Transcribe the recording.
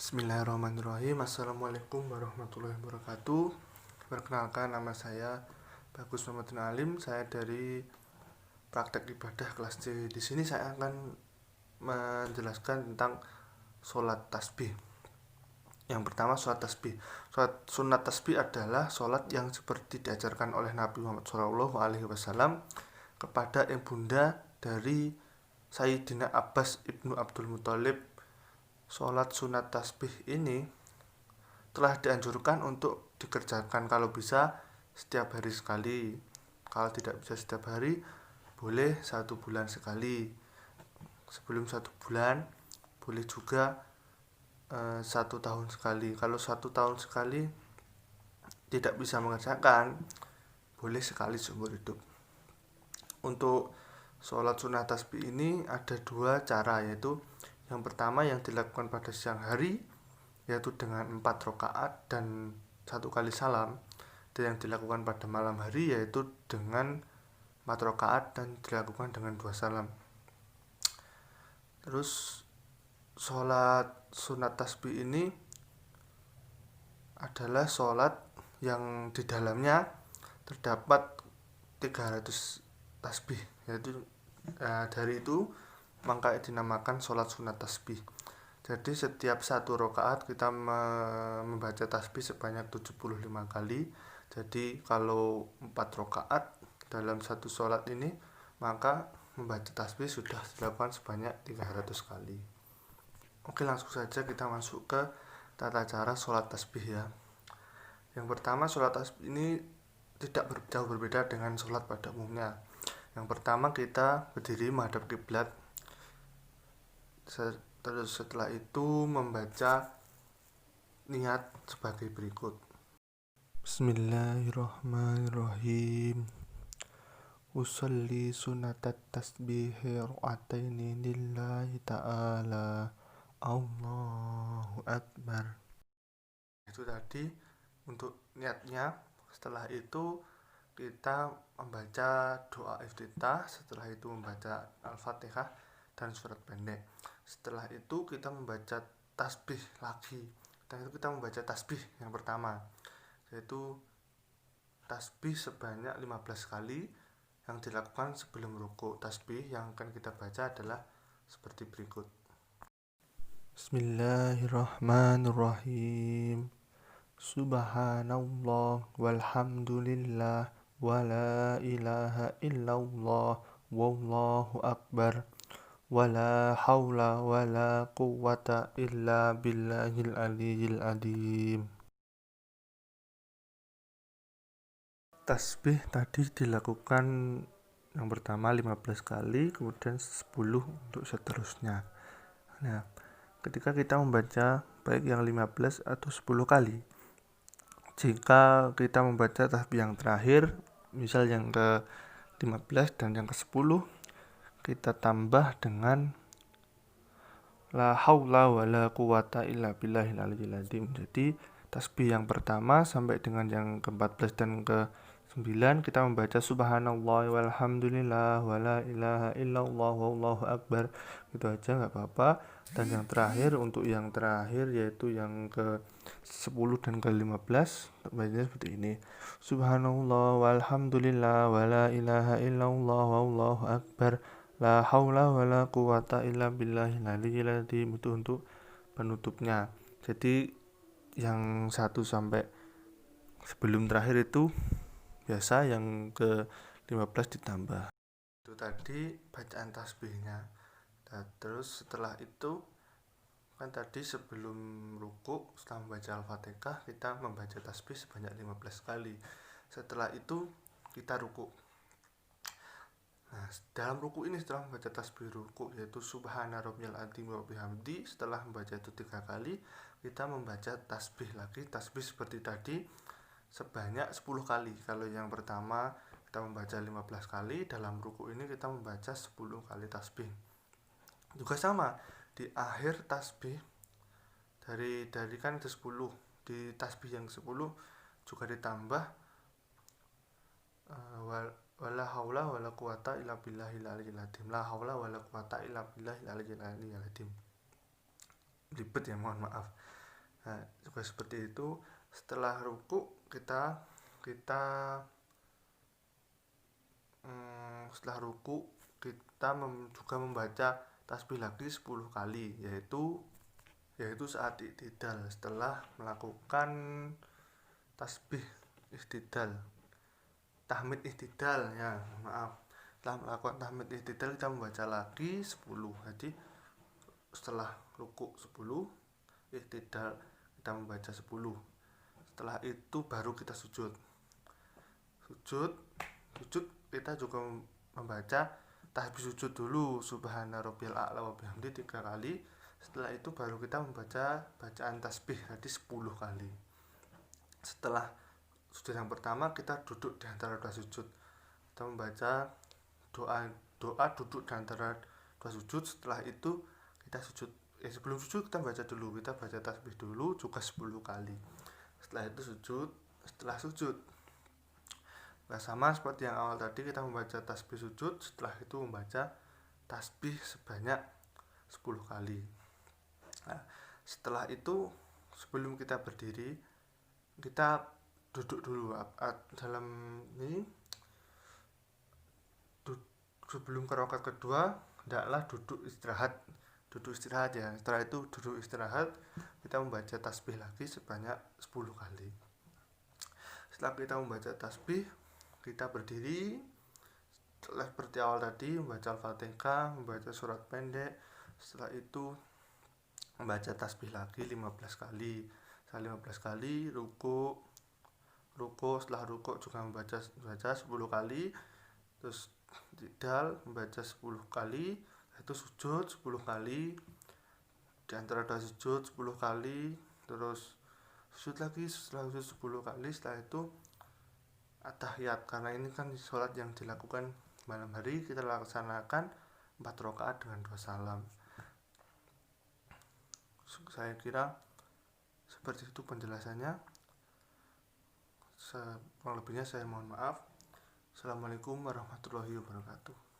Bismillahirrahmanirrahim. Assalamualaikum warahmatullahi wabarakatuh. Perkenalkan, nama saya Bagus Muhammadin Alim. Saya dari Praktek Ibadah kelas C. Di sini saya akan menjelaskan tentang sholat tasbih. Yang pertama, sholat tasbih. Sholat sunat tasbih adalah sholat yang seperti diajarkan oleh Nabi Muhammad SAW kepada ibunda dari Sayyidina Abbas ibnu Abdul Muthalib. Sholat sunat tasbih ini telah dianjurkan untuk dikerjakan kalau bisa setiap hari sekali. Kalau tidak bisa setiap hari, boleh 1 bulan sekali. Sebelum 1 bulan, boleh juga 1 tahun sekali. Kalau 1 tahun sekali tidak bisa mengerjakan, boleh sekali seumur hidup. Untuk sholat sunat tasbih ini ada 2 cara, yaitu yang pertama yang dilakukan pada siang hari, yaitu dengan 4 rakaat dan 1 kali salam. Dan yang dilakukan pada malam hari yaitu dengan 4 rakaat dan dilakukan dengan 2 salam. Terus sholat sunat tasbih ini adalah sholat yang di dalamnya terdapat 300 tasbih, yaitu dari itu maka dinamakan sholat sunat tasbih. Jadi setiap 1 rakaat kita membaca tasbih sebanyak 75 kali. Jadi kalau 4 rakaat dalam 1 sholat ini, maka membaca tasbih sudah dilakukan sebanyak 300 kali. Oke, langsung saja kita masuk ke tata cara sholat tasbih ya. Yang pertama, sholat tasbih ini tidak jauh berbeda dengan sholat pada umumnya. Yang pertama, kita berdiri menghadap kiblat. Terus setelah itu membaca niat sebagai berikut. Bismillahirrahmanirrahim. Usolli sunatat tasbihi ra'ataini lillahi ta'ala. Allahu Akbar. Itu tadi untuk niatnya. Setelah itu kita membaca doa iftitah, setelah itu membaca Al-Fatihah dan surat pendek. Setelah itu kita membaca tasbih lagi. Dan itu kita membaca tasbih yang pertama, yaitu tasbih sebanyak 15 kali yang dilakukan sebelum rukuk. Tasbih yang akan kita baca adalah seperti berikut. Bismillahirrahmanirrahim. Subhanallah walhamdulillah wala ilaha illallah wallahu akbar wala haula wala quwwata illa billahil aliyyil azim. Tasbih tadi dilakukan yang pertama 15 kali, kemudian 10 untuk seterusnya. Nah, ketika kita membaca baik yang 15 atau 10 kali, jika kita membaca tasbih yang terakhir, misal yang ke 15 dan yang ke 10, kita tambah dengan la haula wala quwata illa billahil aliyyil azim. Jadi tasbih yang pertama sampai dengan yang ke-14 dan ke-9 kita membaca subhanallah walhamdulillah wala ilaha illallah wallahu akbar. Gitu aja nggak apa-apa. Dan yang terakhir, untuk yang terakhir yaitu yang ke-10 dan ke-15, bacanya seperti ini. Subhanallah walhamdulillah wala ilaha illallah wallahu akbar. La haula wala quwata illa billahil aliyyil azim. Itu untuk penutupnya. Jadi yang 1 sampai sebelum terakhir itu biasa, yang ke-15 ditambah. Itu tadi bacaan tasbihnya. Nah, terus setelah itu kan tadi sebelum rukuk, setelah membaca Al-Fatihah, kita membaca tasbih sebanyak 15 kali. Setelah itu kita rukuk. Nah, dalam ruku ini setelah membaca tasbih ruku, yaitu subhana rabbiyal azim wa bihamdi, setelah membaca itu 3 kali, kita membaca tasbih lagi. Tasbih seperti tadi sebanyak 10 kali. Kalau yang pertama kita membaca 15 kali, dalam ruku ini kita membaca 10 kali tasbih. Juga sama, di akhir tasbih dari kan itu 10, di tasbih yang 10 juga ditambah wala haula wala quwata illa billahil aliyyil azim. La haula wala quwata illa billahil aliyyil azim. Ribet ya, mohon maaf. Nah, juga seperti itu. Setelah ruku kita setelah ruku kita juga membaca tasbih lagi 10 kali, yaitu saat iktidal, setelah melakukan tasbih iktidal, tahmid iktidal ya, maaf. Setelah melakukan tahmid iktidal kita membaca lagi 10. Jadi setelah ruku 10, iktidal kita membaca 10. Setelah itu baru kita sujud. Sujud kita juga membaca tasbih sujud dulu, subhana rabbiyal a'la wa bihamdi 3 kali. Setelah itu baru kita membaca bacaan tasbih tadi 10 kali. Setelah sujud yang pertama kita duduk di antara dua sujud. Kita membaca doa duduk di antara dua sujud. Setelah itu kita sujud. Sebelum sujud kita baca tasbih dulu juga 10 kali. Setelah itu sujud. Setelah sujud sama seperti yang awal tadi, kita membaca tasbih sujud, setelah itu membaca tasbih sebanyak 10 kali. Nah, setelah itu sebelum kita berdiri kita duduk dulu. Dalam ini sebelum ke rakaat kedua hendaklah duduk istirahat ya. Setelah itu duduk istirahat, kita membaca tasbih lagi sebanyak 10 kali. Setelah kita membaca tasbih, kita berdiri. Setelah seperti awal tadi membaca Al-Fatihah, membaca surat pendek. Setelah itu membaca tasbih lagi 15 kali. Setelah 15 kali ruku. Setelah ruku juga membaca 10 kali. Terus iktidal membaca 10 kali. Itu sujud 10 kali. Di antara dua sujud 10 kali. Terus sujud lagi, setelah sujud 10 kali. Setelah itu at-tahiyat, karena ini kan sholat yang dilakukan malam hari, kita laksanakan 4 rakaat dengan 2 salam. Saya kira seperti itu penjelasannya. Kurang lebihnya saya mohon maaf. Assalamualaikum warahmatullahi wabarakatuh.